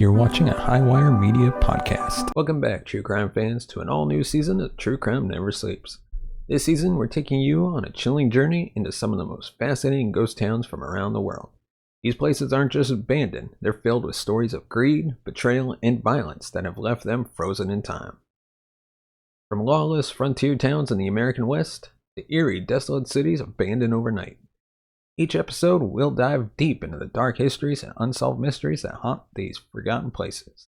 You're watching a Highwire Media podcast. Welcome back, true crime fans, to an all-new season of True Crime Never Sleeps. This season, we're taking you on a chilling journey into some of the most fascinating ghost towns from around the world. These places aren't just abandoned, they're filled with stories of greed, betrayal, and violence that have left them frozen in time. From lawless frontier towns in the American West to eerie, desolate cities abandoned overnight. Each episode, we'll dive deep into the dark histories and unsolved mysteries that haunt these forgotten places.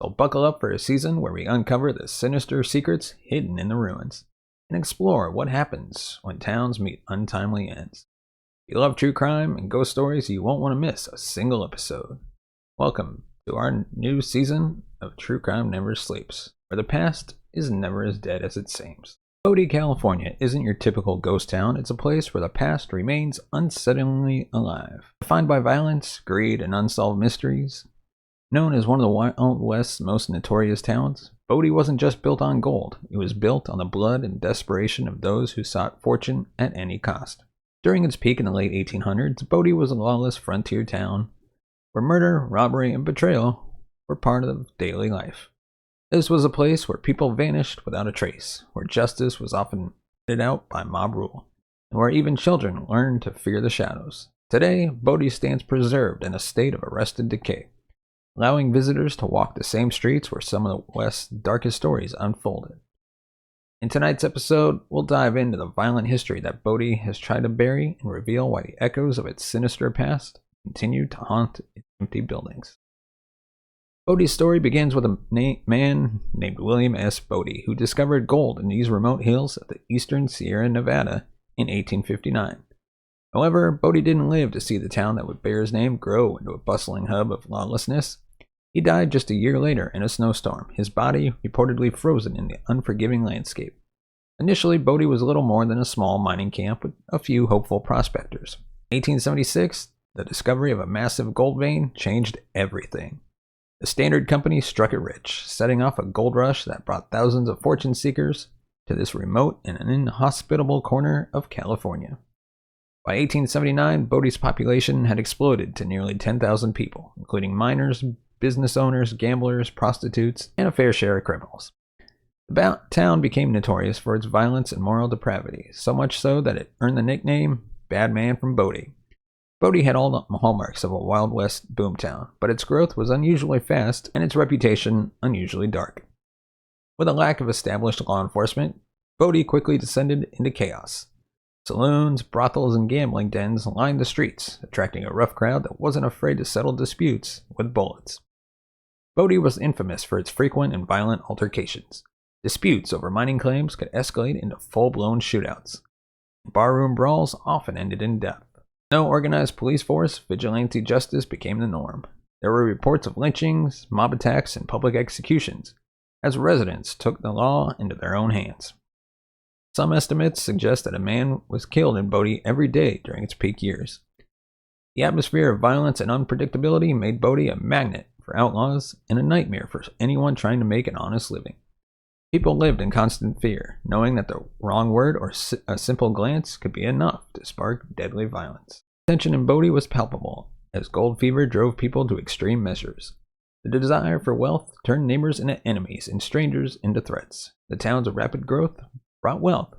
So buckle up for a season where we uncover the sinister secrets hidden in the ruins and explore what happens when towns meet untimely ends. If you love true crime and ghost stories, you won't want to miss a single episode. Welcome to our new season of True Crime Never Sleeps, where the past is never as dead as it seems. Bodie, California isn't your typical ghost town. It's a place where the past remains unsettlingly alive. Defined by violence, greed, and unsolved mysteries, known as one of the Wild West's most notorious towns, Bodie wasn't just built on gold. It was built on the blood and desperation of those who sought fortune at any cost. During its peak in the late 1800s, Bodie was a lawless frontier town where murder, robbery, and betrayal were part of daily life. This was a place where people vanished without a trace, where justice was often meted out by mob rule, and where even children learned to fear the shadows. Today, Bodie stands preserved in a state of arrested decay, allowing visitors to walk the same streets where some of the West's darkest stories unfolded. In tonight's episode, we'll dive into the violent history that Bodie has tried to bury and reveal why the echoes of its sinister past continue to haunt its empty buildings. Bodie's story begins with a man named William S. Bodie, who discovered gold in these remote hills of the eastern Sierra Nevada in 1859. However, Bodie didn't live to see the town that would bear his name grow into a bustling hub of lawlessness. He died just a year later in a snowstorm, his body reportedly frozen in the unforgiving landscape. Initially, Bodie was little more than a small mining camp with a few hopeful prospectors. In 1876, the discovery of a massive gold vein changed everything. The Standard Company struck it rich, setting off a gold rush that brought thousands of fortune seekers to this remote and inhospitable corner of California. By 1879, Bodie's population had exploded to nearly 10,000 people, including miners, business owners, gamblers, prostitutes, and a fair share of criminals. The town became notorious for its violence and moral depravity, so much so that it earned the nickname Bad Man from Bodie. Bodie had all the hallmarks of a Wild West boomtown, but its growth was unusually fast and its reputation unusually dark. With a lack of established law enforcement, Bodie quickly descended into chaos. Saloons, brothels, and gambling dens lined the streets, attracting a rough crowd that wasn't afraid to settle disputes with bullets. Bodie was infamous for its frequent and violent altercations. Disputes over mining claims could escalate into full-blown shootouts. Barroom brawls often ended in death. No organized police force, vigilante justice became the norm. There were reports of lynchings, mob attacks, and public executions, as residents took the law into their own hands. Some estimates suggest that a man was killed in Bodie every day during its peak years. The atmosphere of violence and unpredictability made Bodie a magnet for outlaws and a nightmare for anyone trying to make an honest living. People lived in constant fear, knowing that the wrong word or a simple glance could be enough to spark deadly violence. Tension in Bodie was palpable, as gold fever drove people to extreme measures. The desire for wealth turned neighbors into enemies and strangers into threats. The town's rapid growth brought wealth,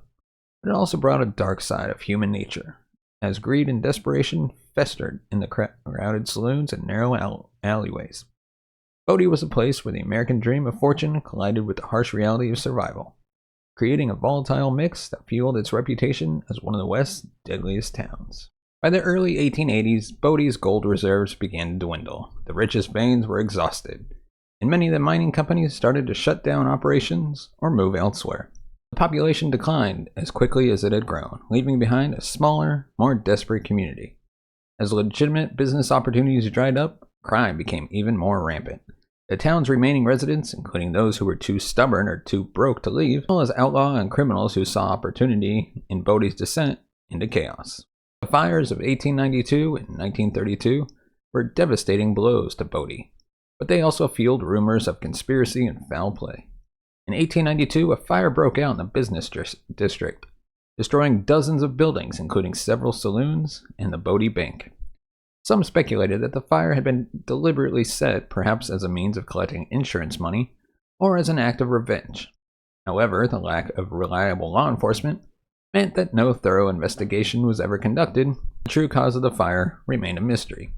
but it also brought a dark side of human nature, as greed and desperation festered in the crowded saloons and narrow alleyways. Bodie was a place where the American dream of fortune collided with the harsh reality of survival, creating a volatile mix that fueled its reputation as one of the West's deadliest towns. By the early 1880s, Bodie's gold reserves began to dwindle. The richest veins were exhausted, and many of the mining companies started to shut down operations or move elsewhere. The population declined as quickly as it had grown, leaving behind a smaller, more desperate community. As legitimate business opportunities dried up, crime became even more rampant. The town's remaining residents, including those who were too stubborn or too broke to leave, as well as outlaws and criminals who saw opportunity in Bodie's descent into chaos. The fires of 1892 and 1932 were devastating blows to Bodie, but they also fueled rumors of conspiracy and foul play. In 1892, a fire broke out in the business district, destroying dozens of buildings, including several saloons and the Bodie Bank. Some speculated that the fire had been deliberately set, perhaps as a means of collecting insurance money or as an act of revenge. However, the lack of reliable law enforcement meant that no thorough investigation was ever conducted. The true cause of the fire remained a mystery.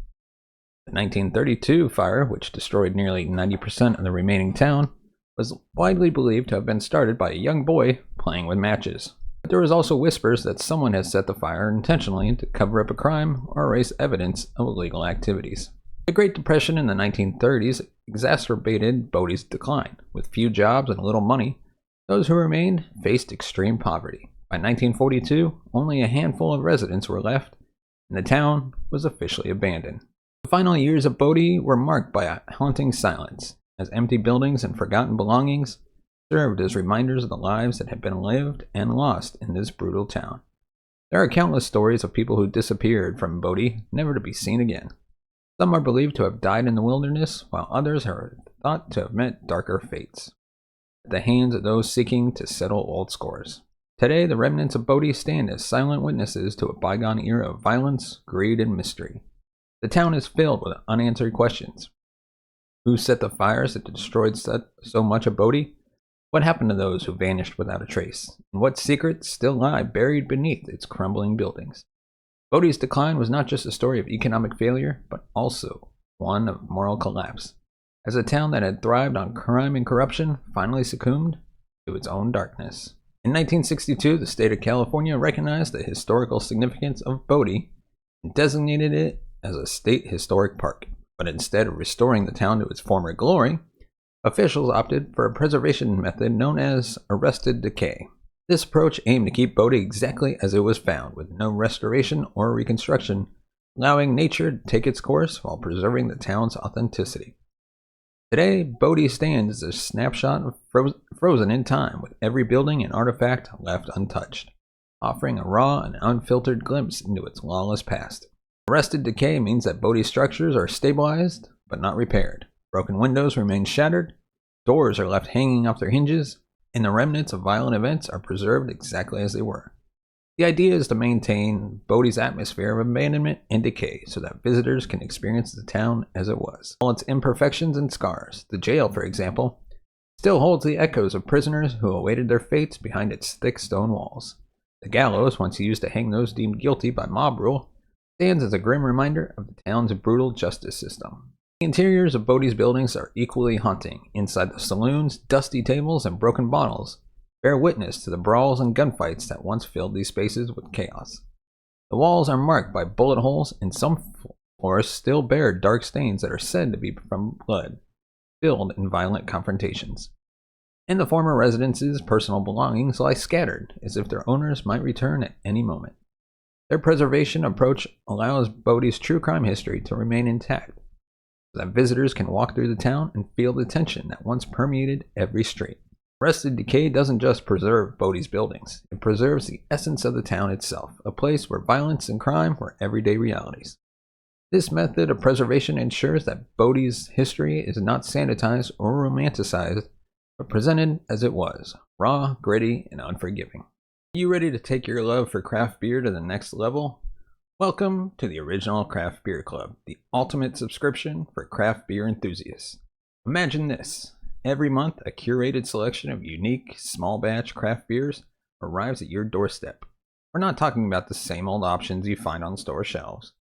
The 1932 fire, which destroyed nearly 90% of the remaining town, was widely believed to have been started by a young boy playing with matches. But there was also whispers that someone had set the fire intentionally to cover up a crime or erase evidence of illegal activities. The Great Depression in the 1930s exacerbated Bodie's decline. With few jobs and little money, those who remained faced extreme poverty. By 1942, only a handful of residents were left, and the town was officially abandoned. The final years of Bodie were marked by a haunting silence, as empty buildings and forgotten belongings served as reminders of the lives that had been lived and lost in this brutal town. There are countless stories of people who disappeared from Bodie, never to be seen again. Some are believed to have died in the wilderness, while others are thought to have met darker fates at the hands of those seeking to settle old scores. Today, the remnants of Bodie stand as silent witnesses to a bygone era of violence, greed, and mystery. The town is filled with unanswered questions. Who set the fires that destroyed so much of Bodie? What happened to those who vanished without a trace? And what secrets still lie buried beneath its crumbling buildings? Bodie's decline was not just a story of economic failure, but also one of moral collapse, as a town that had thrived on crime and corruption finally succumbed to its own darkness. In 1962, the state of California recognized the historical significance of Bodie and designated it as a state historic park. But instead of restoring the town to its former glory, officials opted for a preservation method known as arrested decay. This approach aimed to keep Bodie exactly as it was found, with no restoration or reconstruction, allowing nature to take its course while preserving the town's authenticity. Today, Bodie stands as a snapshot of frozen in time, with every building and artifact left untouched, offering a raw and unfiltered glimpse into its lawless past. Arrested decay means that Bodie's structures are stabilized, but not repaired. Broken windows remain shattered, doors are left hanging off their hinges, and the remnants of violent events are preserved exactly as they were. The idea is to maintain Bodie's atmosphere of abandonment and decay so that visitors can experience the town as it was. All its imperfections and scars, the jail, for example, still holds the echoes of prisoners who awaited their fates behind its thick stone walls. The gallows, once used to hang those deemed guilty by mob rule, stands as a grim reminder of the town's brutal justice system. The interiors of Bodie's buildings are equally haunting. Inside the saloons, dusty tables and broken bottles bear witness to the brawls and gunfights that once filled these spaces with chaos. The walls are marked by bullet holes, and some floors still bear dark stains that are said to be from blood, spilled in violent confrontations. In the former residences, personal belongings lie scattered, as if their owners might return at any moment. Their preservation approach allows Bodie's true crime history to remain intact, so that visitors can walk through the town and feel the tension that once permeated every street. Arrested decay doesn't just preserve Bodie's buildings, it preserves the essence of the town itself, a place where violence and crime were everyday realities. This method of preservation ensures that Bodie's history is not sanitized or romanticized, but presented as it was, raw, gritty, and unforgiving. Are you ready to take your love for craft beer to the next level? Welcome to the Original Craft Beer Club, the ultimate subscription for craft beer enthusiasts. Imagine this. Every month, a curated selection of unique, small batch craft beers arrives at your doorstep. We're not talking about the same old options you find on store shelves.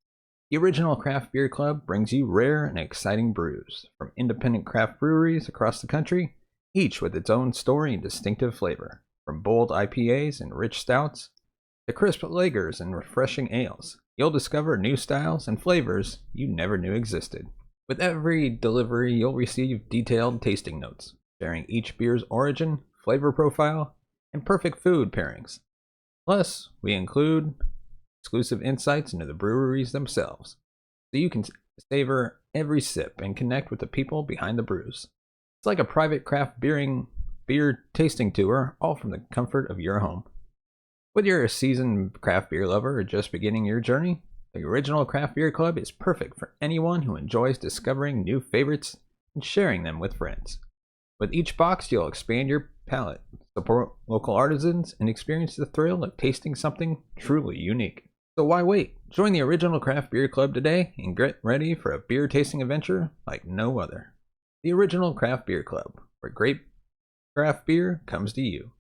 The Original Craft Beer Club brings you rare and exciting brews from independent craft breweries across the country, each with its own story and distinctive flavor. From bold IPAs and rich stouts to crisp lagers and refreshing ales, you'll discover new styles and flavors you never knew existed. With every delivery, you'll receive detailed tasting notes, sharing each beer's origin, flavor profile, and perfect food pairings. Plus, we include exclusive insights into the breweries themselves, so you can savor every sip and connect with the people behind the brews. It's like a private craft beer tasting tour, all from the comfort of your home. Whether you're a seasoned craft beer lover or just beginning your journey, the Original Craft Beer Club is perfect for anyone who enjoys discovering new favorites and sharing them with friends. With each box, you'll expand your palate, support local artisans, and experience the thrill of tasting something truly unique. So why wait? Join the original craft beer club today and get ready for a beer tasting adventure like no other. The original craft beer club, where great craft beer comes to you.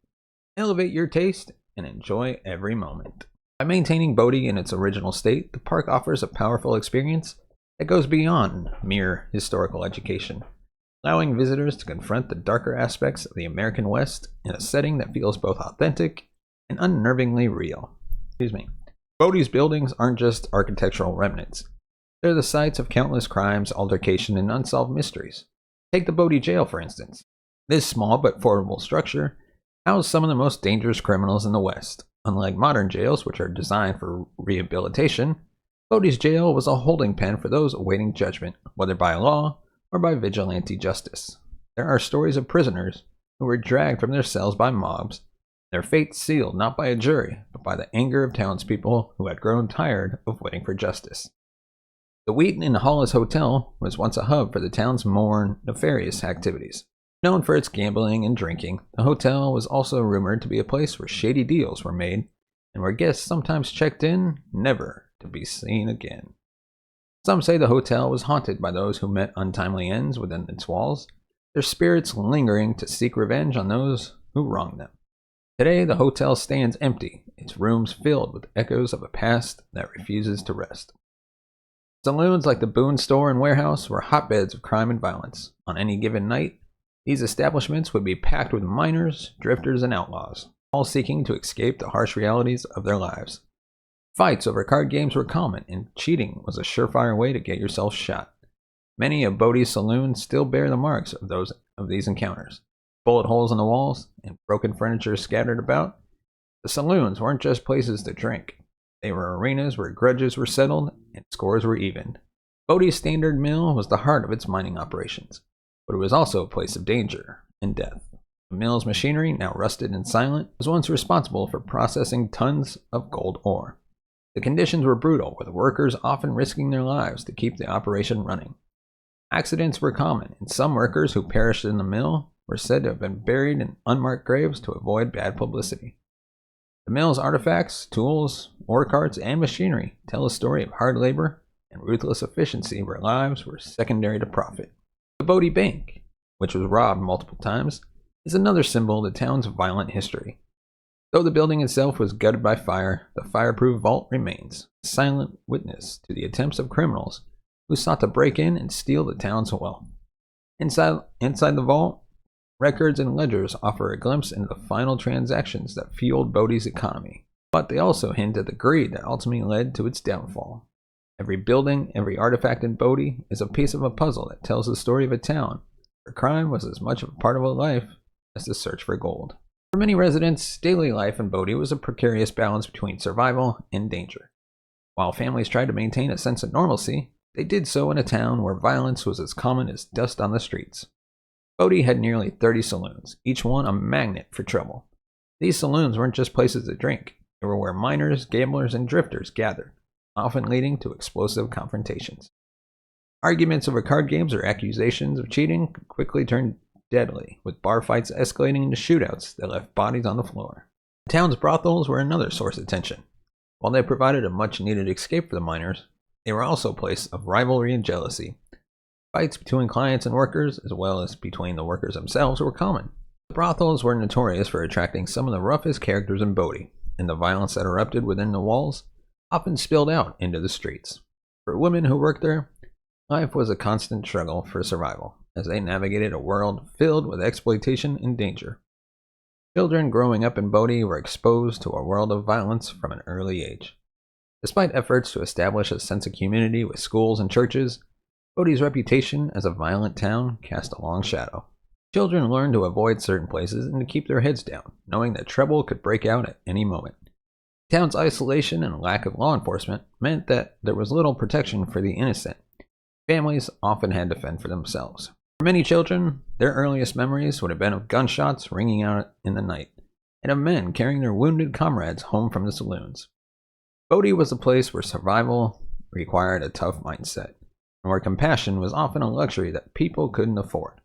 Elevate your taste and enjoy every moment. By maintaining Bodie in its original state, the park offers a powerful experience that goes beyond mere historical education, allowing visitors to confront the darker aspects of the American West in a setting that feels both authentic and unnervingly real. Bodie's buildings aren't just architectural remnants. They're the sites of countless crimes, altercation, and unsolved mysteries. Take the Bodie Jail, for instance. This small but formidable structure housed some of the most dangerous criminals in the West. Unlike modern jails, which are designed for rehabilitation, Bodie's jail was a holding pen for those awaiting judgment, whether by law or by vigilante justice. There are stories of prisoners who were dragged from their cells by mobs, their fate sealed not by a jury, but by the anger of townspeople who had grown tired of waiting for justice. The Wheaton and Hollis Hotel was once a hub for the town's more nefarious activities. Known for its gambling and drinking, the hotel was also rumored to be a place where shady deals were made and where guests sometimes checked in, never to be seen again. Some say the hotel was haunted by those who met untimely ends within its walls, their spirits lingering to seek revenge on those who wronged them. Today, the hotel stands empty, its rooms filled with echoes of a past that refuses to rest. Saloons like the Boone Store and Warehouse were hotbeds of crime and violence. On any given night, these establishments would be packed with miners, drifters, and outlaws, all seeking to escape the harsh realities of their lives. Fights over card games were common, and cheating was a surefire way to get yourself shot. Many of Bodie's saloons still bear the marks of these encounters. Bullet holes in the walls and broken furniture scattered about. The saloons weren't just places to drink. They were arenas where grudges were settled and scores were evened. Bodie's Standard Mill was the heart of its mining operations, but it was also a place of danger and death. The mill's machinery, now rusted and silent, was once responsible for processing tons of gold ore. The conditions were brutal, with workers often risking their lives to keep the operation running. Accidents were common, and some workers who perished in the mill were said to have been buried in unmarked graves to avoid bad publicity. The mill's artifacts, tools, ore carts, and machinery tell a story of hard labor and ruthless efficiency where lives were secondary to profit. The Bodie Bank, which was robbed multiple times, is another symbol of the town's violent history. Though the building itself was gutted by fire, the fireproof vault remains, a silent witness to the attempts of criminals who sought to break in and steal the town's wealth. Inside the vault, records and ledgers offer a glimpse into the final transactions that fueled Bodie's economy, but they also hint at the greed that ultimately led to its downfall. Every building, every artifact in Bodie is a piece of a puzzle that tells the story of a town where crime was as much a part of a life as the search for gold. For many residents, daily life in Bodie was a precarious balance between survival and danger. While families tried to maintain a sense of normalcy, they did so in a town where violence was as common as dust on the streets. Bodie had nearly 30 saloons, each one a magnet for trouble. These saloons weren't just places to drink. They were where miners, gamblers, and drifters gathered, often leading to explosive confrontations. Arguments over card games or accusations of cheating could quickly turn deadly, with bar fights escalating into shootouts that left bodies on the floor. The town's brothels were another source of tension. While they provided a much-needed escape for the miners, they were also a place of rivalry and jealousy. Fights between clients and workers, as well as between the workers themselves, were common. The brothels were notorious for attracting some of the roughest characters in Bodie, and the violence that erupted within the walls often spilled out into the streets. For women who worked there, life was a constant struggle for survival, as they navigated a world filled with exploitation and danger. Children growing up in Bodie were exposed to a world of violence from an early age. Despite efforts to establish a sense of community with schools and churches, Bodie's reputation as a violent town cast a long shadow. Children learned to avoid certain places and to keep their heads down, knowing that trouble could break out at any moment. The town's isolation and lack of law enforcement meant that there was little protection for the innocent. Families often had to fend for themselves. For many children, their earliest memories would have been of gunshots ringing out in the night, and of men carrying their wounded comrades home from the saloons. Bodie was a place where survival required a tough mindset, and where compassion was often a luxury that people couldn't afford.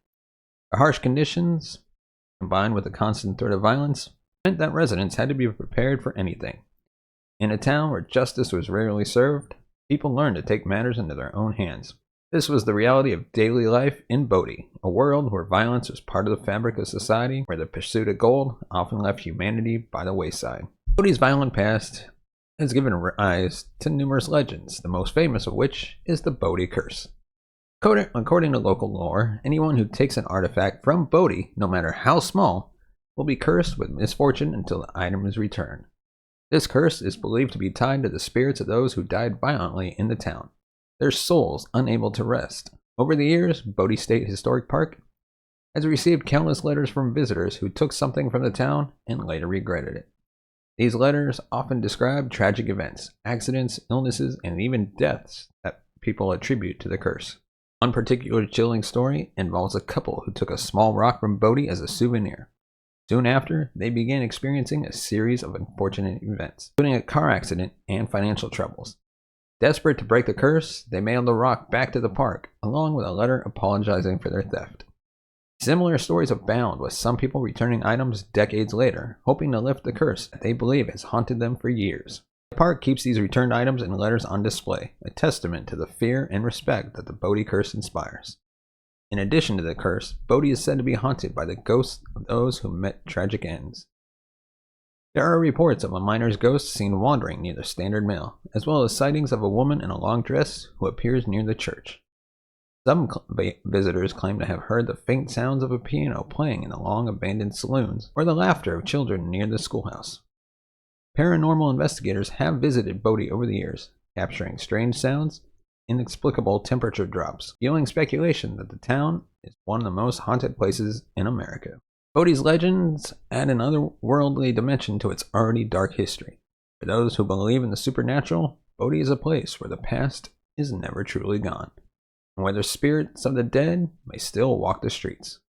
The harsh conditions, combined with the constant threat of violence, meant that residents had to be prepared for anything. In a town where justice was rarely served, people learned to take matters into their own hands. This was the reality of daily life in Bodie, a world where violence was part of the fabric of society, where the pursuit of gold often left humanity by the wayside. Bodie's violent past has given rise to numerous legends, the most famous of which is the Bodie Curse. According to local lore, anyone who takes an artifact from Bodie, no matter how small, will be cursed with misfortune until the item is returned. This curse is believed to be tied to the spirits of those who died violently in the town, their souls unable to rest. Over the years, Bodie State Historic Park has received countless letters from visitors who took something from the town and later regretted it. These letters often describe tragic events, accidents, illnesses, and even deaths that people attribute to the curse. One particular chilling story involves a couple who took a small rock from Bodie as a souvenir. Soon after, they began experiencing a series of unfortunate events, including a car accident and financial troubles. Desperate to break the curse, they mailed the rock back to the park, along with a letter apologizing for their theft. Similar stories abound, with some people returning items decades later, hoping to lift the curse that they believe has haunted them for years. The park keeps these returned items and letters on display, a testament to the fear and respect that the Bodie Curse inspires. In addition to the curse, Bodie is said to be haunted by the ghosts of those who met tragic ends. There are reports of a miner's ghost seen wandering near the Standard Mill, as well as sightings of a woman in a long dress who appears near the church. Some visitors claim to have heard the faint sounds of a piano playing in the long abandoned saloons, or the laughter of children near the schoolhouse. Paranormal investigators have visited Bodie over the years, capturing strange sounds, inexplicable temperature drops, fueling speculation that the town is one of the most haunted places in America. Bodie's legends add an otherworldly dimension to its already dark history. For those who believe in the supernatural, Bodie is a place where the past is never truly gone, and where the spirits of the dead may still walk the streets.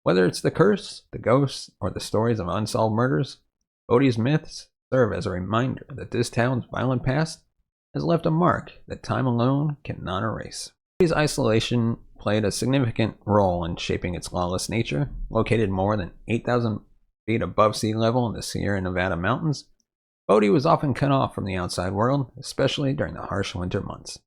Whether it's the curse, the ghosts, or the stories of unsolved murders, Bodie's myths serve as a reminder that this town's violent past has left a mark that time alone cannot erase. Bodie's isolation played a significant role in shaping its lawless nature. Located more than 8,000 feet above sea level in the Sierra Nevada mountains, Bodie was often cut off from the outside world, especially during the harsh winter months.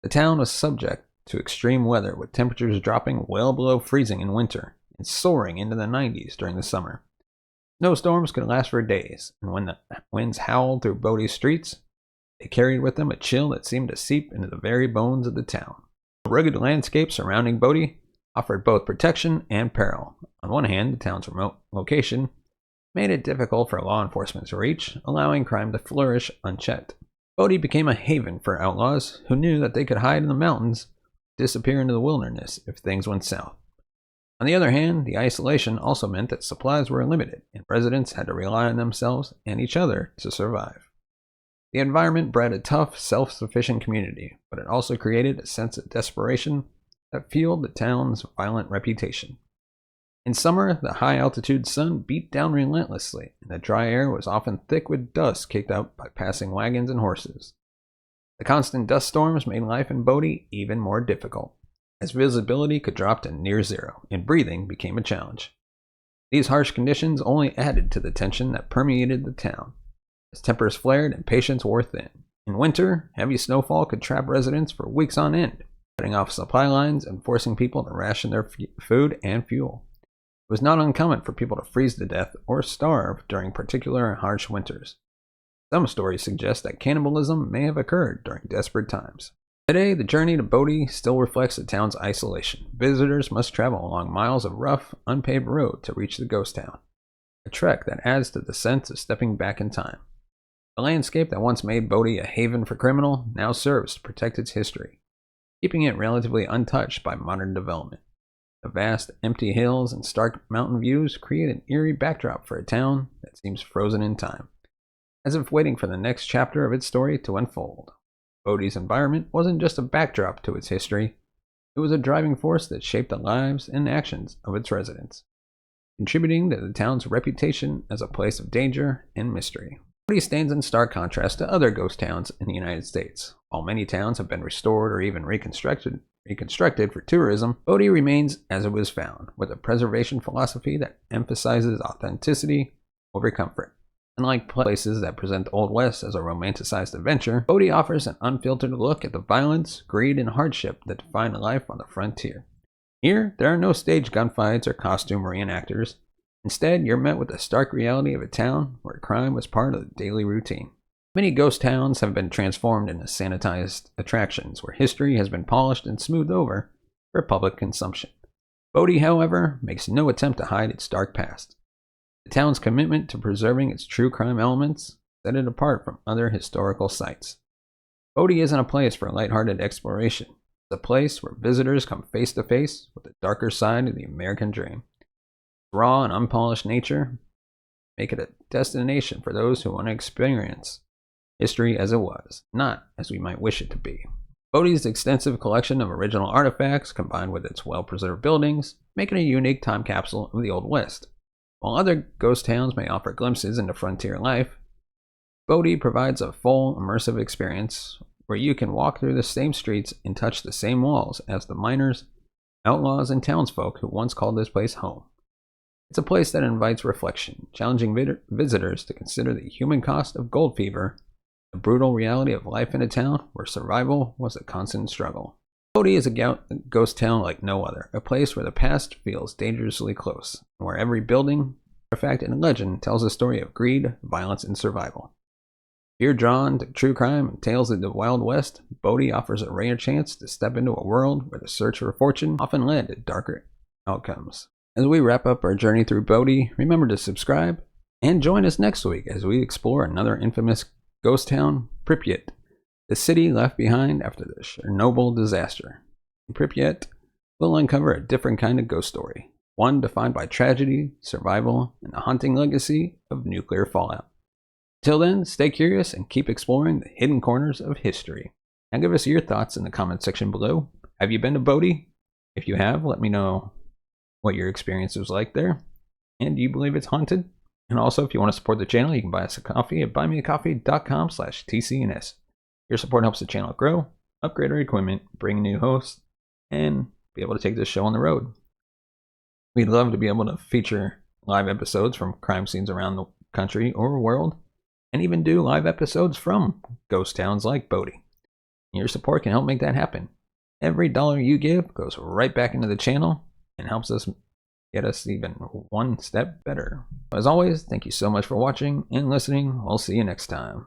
The town was subject to extreme weather, with temperatures dropping well below freezing in winter and soaring into the 90s during the summer. Snowstorms could last for days, and when the winds howled through Bodie's streets, they carried with them a chill that seemed to seep into the very bones of the town. The rugged landscape surrounding Bodie offered both protection and peril. On one hand, the town's remote location made it difficult for law enforcement to reach, allowing crime to flourish unchecked. Bodie became a haven for outlaws who knew that they could hide in the mountains, disappear into the wilderness if things went south. On the other hand, the isolation also meant that supplies were limited, and residents had to rely on themselves and each other to survive. The environment bred a tough, self-sufficient community, but it also created a sense of desperation that fueled the town's violent reputation. In summer, the high-altitude sun beat down relentlessly, and the dry air was often thick with dust kicked up by passing wagons and horses. The constant dust storms made life in Bodie even more difficult, as visibility could drop to near zero, and breathing became a challenge. These harsh conditions only added to the tension that permeated the town, as tempers flared and patience wore thin. In winter, heavy snowfall could trap residents for weeks on end, cutting off supply lines and forcing people to ration their food and fuel. It was not uncommon for people to freeze to death or starve during particular harsh winters. Some stories suggest that cannibalism may have occurred during desperate times. Today, the journey to Bodie still reflects the town's isolation. Visitors must travel along miles of rough, unpaved road to reach the ghost town, a trek that adds to the sense of stepping back in time. The landscape that once made Bodie a haven for criminal now serves to protect its history, keeping it relatively untouched by modern development. The vast, empty hills and stark mountain views create an eerie backdrop for a town that seems frozen in time, as if waiting for the next chapter of its story to unfold. Bodie's environment wasn't just a backdrop to its history, it was a driving force that shaped the lives and actions of its residents, contributing to the town's reputation as a place of danger and mystery. Bodie stands in stark contrast to other ghost towns in the United States. While many towns have been restored or even reconstructed for tourism, Bodie remains as it was found, with a preservation philosophy that emphasizes authenticity over comfort. Unlike places that present the Old West as a romanticized adventure, Bodie offers an unfiltered look at the violence, greed, and hardship that define life on the frontier. Here, there are no staged gunfights or costume reenactors. Instead, you're met with the stark reality of a town where crime was part of the daily routine. Many ghost towns have been transformed into sanitized attractions where history has been polished and smoothed over for public consumption. Bodie, however, makes no attempt to hide its dark past. The town's commitment to preserving its true crime elements set it apart from other historical sites. Bodie isn't a place for lighthearted exploration. It's a place where visitors come face to face with the darker side of the American dream. Raw and unpolished nature make it a destination for those who want to experience history as it was, not as we might wish it to be. Bodie's extensive collection of original artifacts, combined with its well-preserved buildings, make it a unique time capsule of the Old West. While other ghost towns may offer glimpses into frontier life, Bodie provides a full, immersive experience where you can walk through the same streets and touch the same walls as the miners, outlaws, and townsfolk who once called this place home. It's a place that invites reflection, challenging visitors to consider the human cost of gold fever, the brutal reality of life in a town where survival was a constant struggle. Bodie is a ghost town like no other, a place where the past feels dangerously close, and where every building, artifact, and legend tells a story of greed, violence, and survival. If you're drawn to true crime and tales of the Wild West, Bodie offers a rare chance to step into a world where the search for fortune often led to darker outcomes. As we wrap up our journey through Bodie, remember to subscribe and join us next week as we explore another infamous ghost town, Pripyat, the city left behind after the Chernobyl disaster. In Pripyat, we'll uncover a different kind of ghost story, one defined by tragedy, survival, and the haunting legacy of nuclear fallout. Till then, stay curious and keep exploring the hidden corners of history. Now give us your thoughts in the comment section below. Have you been to Bodie? If you have, let me know what your experience was like there. And do you believe it's haunted? And also, if you want to support the channel, you can buy us a coffee at buymeacoffee.com/TCNS. Your support helps the channel grow, upgrade our equipment, bring new hosts, and be able to take this show on the road. We'd love to be able to feature live episodes from crime scenes around the country or world, and even do live episodes from ghost towns like Bodie. Your support can help make that happen. Every dollar you give goes right back into the channel and helps us get us even one step better. As always, thank you so much for watching and listening. We'll see you next time.